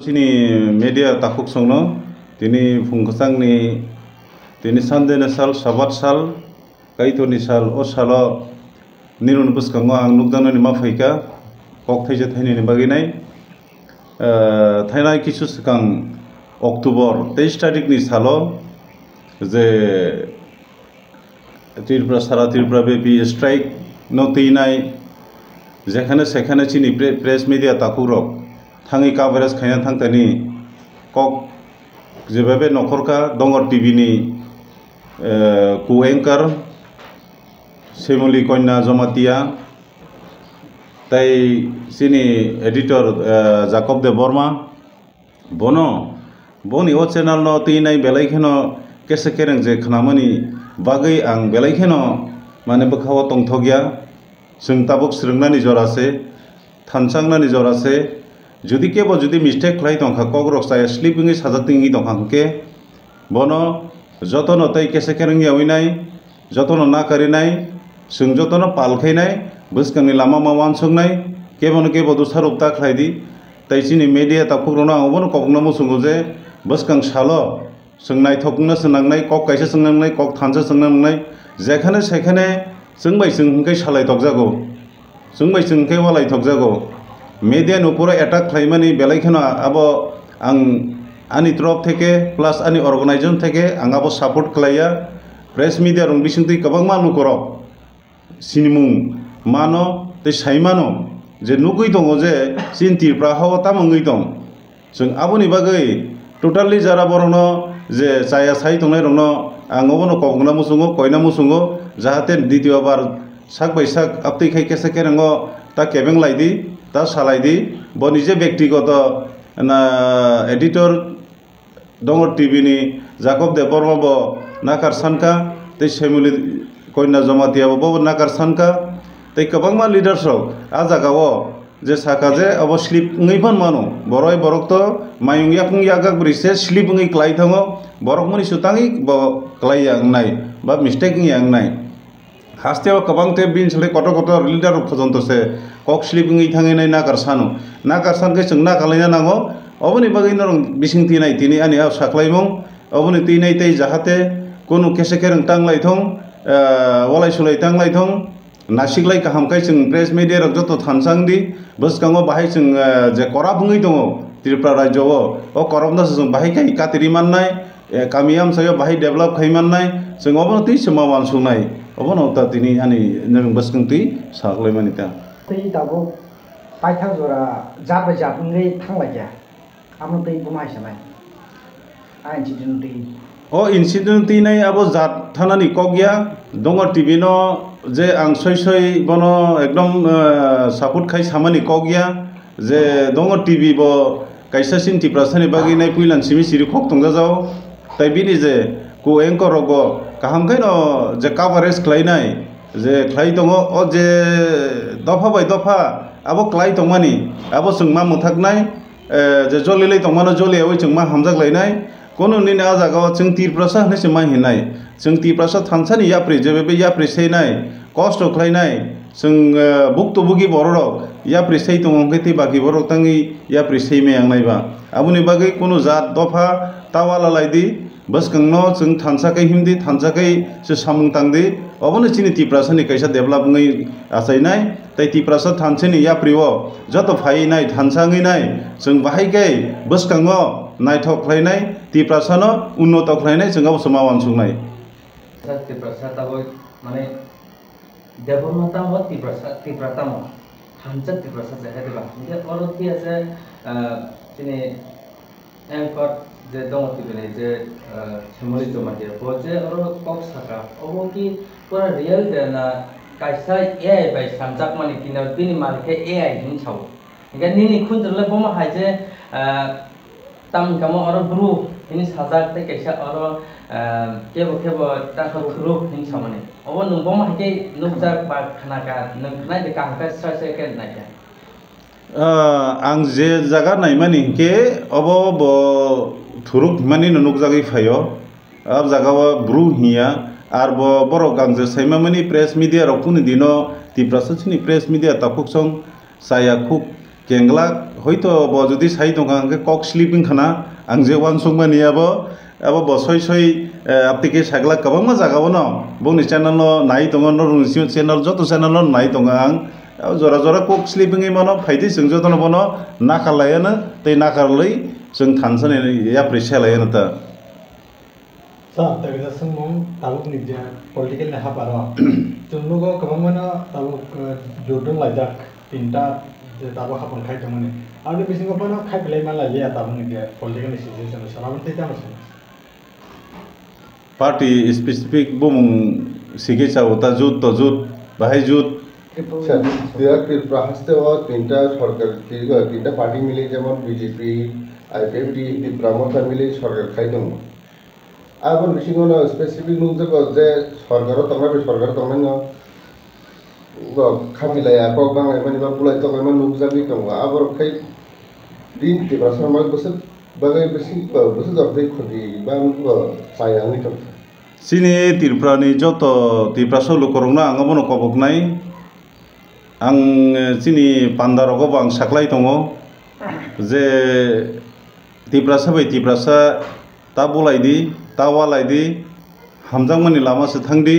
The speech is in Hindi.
Sini media takuk songno, tini fungkusang ni, tini sandene sal, sabat sal, kaito ni sal, o salo, nirun buskango ang nukdano ni mafaika, kok thaija thaini ni baginai, thainai kisu sekang Oktober 23 tarik ni salo, je Tripura sara Tripura bepi strike no tinai, jekhane sekhane chini press media takurok. Thangi coverage khayna thangtani kok jebabe nokhorka Dongor TV ni co-anchor Semoli Koina Jomatia tai sini editor Jacob de Borma bono boni o channel no tinai belai kheno kese kereng je khnamani bagai ang belai kheno mane bkhawa tongthogya जों tabuk srungnani jorase thansangnani jorase যদি কেবল যদি মিস্টেক খাই তংখা কগ্রক সায়া স্লিপিংই সাজাতিংই তংখাকে বনো যতন তাই কেসে কেরঙ্গি আউইনাই যতন না কারিনাই जों যতন পালখাইনাই বসকাংনি লামা মাওয়ান সংনাই কেবল দুসার উপতা খাইদি তাই চিনি মিডিয়া তাকুরনো আবনো ককনো মুসুঙ্গো যে বসকাং সালো जों नायथकनो सोनांनाय कक कायसे सोंनांनाय कक थानसे सोंनांनाय जेखाने सेखाने जों बाय जों हंकै सालाय तकजागौ जों बाय जों हंकै वालाय तकजागौ media nupura attack khlaimani belaikhano abo ang ani trop theke plus ani organization theke ang abo support khlaiya press media rong bisingtui kabangma lukorok sinimung mano tei saimano je nugui tongo je sin Tripura hawa tamangui tong जों aboni bagai totally jara borono je chaya sai tongnai rongno ang obono kokna musungo koina musungo jahate দ্বিতীয় বার sak bai sak aptei khai kese kerango ta kebeng laidi তা সালাইদি ব নিজে ব্যক্তিগত না এডিটর ডঙ্গর টিভি নি জাকব দে বর্মা ব নাকার সানকা তে সেমুলি কন্যা জমাতিয়া ব নাকার সানকা তে কবাংমা লিডারস আ জাগাও যে সাকা যে অব স্লিপ ngैफान মানো বরয় বরক তো মায়ুংয়া ফুংয়া গাক ব্রিসে স্লিপ ngै ক্লাই থাঙো বরক মনি সুতাङि ব ক্লাই आंनाय বা মিস্টেক ngै आंनाय हास्तेव कबांते बिन सले कत लिडार पजन्तसे कक स्लिपिंगै थाङैनाय नागार सानो नागार सानकै जों ना खालायना नांगौ अबनि बागै नरं बिसिंथि नाय तिनि आनि आव साख्लायमं अबनि तिनै तै जाहाते कुनु केसे केरं टांलायथं वलाय सुलाय टांलायथं नासिकलाय काहामखाय जों प्रेस मिडिया रक जत थानसांदि बसकांगो बाहाय जों जे कराबङै दङ त्रिपुरा राज्यआव अ करबनासो जों बाहाय काय कातिरि माननाय कामियाम सायाव बाहाय डेभलप खायमाननाय जों अबनो ति समा वानसुनाय अबनो ता तिनि आनि नरं बसकांति साख्लायमानिता तै दाबो पाइथां जरा जाबे जाबङै थांलाया आमो तै बुमायसनाय आइनसिडेन्ट तै ओ इन्सिडेन्ट नै अब जात थानानि कगया डंगर टिभि न जे आं सय बनो एकदम सापोर्ट खाय सामानि कगया जे डंगर टिभि ब कायसासिन Tripura बागै नाय पुइलान सिमि सिरि खक तंजा जाव ताइ बिनि जे को एंकर ग काहामखाय न जे कभारेज खलायनाय जे खलाय दङ अ जे दफा बाय दफा आबो खलाय दंमानि आबो जों मा मुथाकनाय जे जलिलै दंमानो जलियावै जों मा हामजागलायनाय कोनो निना जागाव जों Tripura हनेसे मा हिनाय जों Tripura थानसानि याप्रि जे बे याप्रि सैनाय कष्ट खलायनाय जों भुक्तभोगि बररक याप्रि सै दङ हंखै बाकि बरक ताङि याप्रि सैमे आंनायबा आबुनि बागै कोनो जात दफा तावाला लायदि बसकांनो जों थानसाकै हिमदि थानसाकै से सामुं तांदि अबनो चिनि Tripura नि कायसा डेभलप ngै आसायनाय ताइ Tripura थानसेनि याप्रिओ जत फायनाय थानसाङैनाय जों बाहायकै बसकांनो नायथक खलायनाय Tripura न उन्नत खलायनाय जों गाव समावान सुंनाय Tripura ताबो माने डेभलपमेन्ट ताबो Tripura तामो थानसा Tripura जाहादेबा जे अरथि আছে चिनि एंकर जे दङ टिभिनि जे सेमोलि जमादिया बजे अरो कक साका अबो कि पुरा रियल देना कायसा एआई बाय सानजाक मानि किना बिनि मालके एआई हिन साव इगा निनि खुनजले बमा हायजे ताम कामो अरो ब्रु हिनि साजाक ते कायसा अरो केबो ताखो ब्रु हिन सावने अबो नं बमा हायके नुकजाक बा खानाका नों नाय दे काहका स्ट्रासे के नायया आं जे जागा नायमानि के अब ब थुरुक मानि नुक जागै फायो अब जागावा ब्रु हिया आर ब बरो गांजे साइमामानि प्रेस मिडिया रकुनि दिनो Tripura नि प्रेस मिडिया ताकुक सं साया खूब কেংলা হয়তো ব যদি সাই দং আংকে কক স্লিপিং খানা আং যে ওয়ান সংমানি আবো আবো বসই সই আপনি সাগলা কবাংমা জাগাবো ন বংনি চ্যানেল নাই দङ ন রুংসি চ্যানেল যত চ্যানেল নাই দङ আং জरा जरा কক স্লিপিং মানো ফাইদি जों যতন বনো নাকালায়ানো তৈ নাকারलै जों थानसने याप्रिसियालायानो ता सा तगजा संगम ताबुक निजा पॉलिटिकल ने हाबारो जोंनुगो कबांमाना ताबुक जोदों लाइजाक तिनटा ताबुक हापन खाइतमने आरो बिसिंगो पनो खाइबलाय माला लिया ताबुक निजा पॉलिटिकल सिचुएशन सराबन तैता मसे पार्टी स्पेसिफिक बुमुं सिगे चावता जुत तो जुत बाहाय जुत त्रिपुरा हास्ते तीनटा सरकार तीनटा पार्टी मिले जेमन बीजेपी आईपीएफटी त्रिपुरा मोर्चा मिले सरकार खाइदों आबो बिसिङावनो स्पेसिफिक नुजोबो जे सरकार तंगा बे सरकार तंगानो खाबिलाया कक बांलाय मानिबा बुलाय तंगाय मान नुजाबि दङ आबो खाइ दिन त्रिपुरा सरकार बोसोर बागै बिसिं बोसोर जरदै खदि बा सायानि दं सिनि त्रिपुरानि जत त्रिपुरा सलु करंना आङो बनो कबकनाय आं सिनि पान्दारगो बां साख्लाय दङ जे त्रिपुरा साबाय त्रिपुरासा ता बुलायदि ता वालायदि हामजांमानि लामासो थांदि